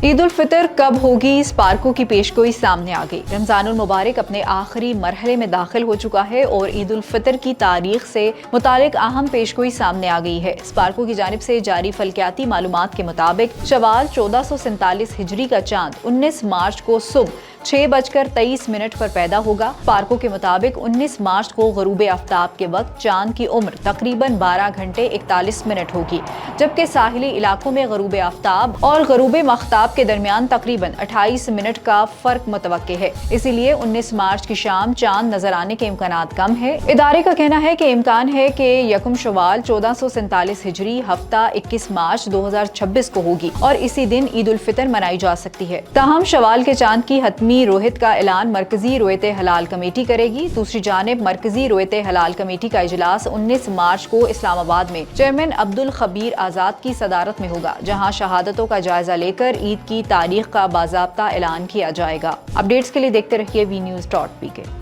ईद उल फितर कब होगी, स्पार्को की पेशगोई सामने आ गई। रमजानुल मुबारक अपने आखिरी मरहले में दाखिल हो चुका है और ईद उल फितर की तारीख से मुतालिक अहम पेशगोई सामने आ गई है। स्पार्को की जानिब से जारी फलकियाती मालूमात के मुताबिक शवाल 1447 हिजरी का चांद 19 मार्च को सुबह 6:23 पर पैदा होगा। स्पार्को के मुताबिक 19 मार्च को गरूब आफ्ताब के वक्त चांद की उम्र तकरीबन 12 घंटे 41 मिनट होगी, जबकि साहिली इलाकों में गरूब आफ्ताब और गरूब मख्ताब के दरमियान तकरीबन 28 मिनट का फर्क मुतवक्के है। इसीलिए 19 मार्च की शाम चांद नजर आने के इम्कानात कम है। इदारे का कहना है कि इम्कान है कि यकम शवाल 1447 हिजरी हफ्ता 21 मार्च 2026 को होगी और इसी दिन ईद उल फितर मनाई जा सकती है। ताहम शवाल के चांद की हतमी रोहित का ऐलान मरकजी रोयत हलाल कमेटी करेगी। दूसरी जानिब मरकजी रोयत हलाल कमेटी का इजलास 19 मार्च को इस्लामाबाद में चेयरमैन अब्दुल खबीर आजाद की सदारत में होगा, जहां शहादतों का जायजा लेकर ईद की तारीख का बाज़ाब्ता ऐलान किया जाएगा। अपडेट्स के लिए देखते रहिए वी न्यूज़.pk।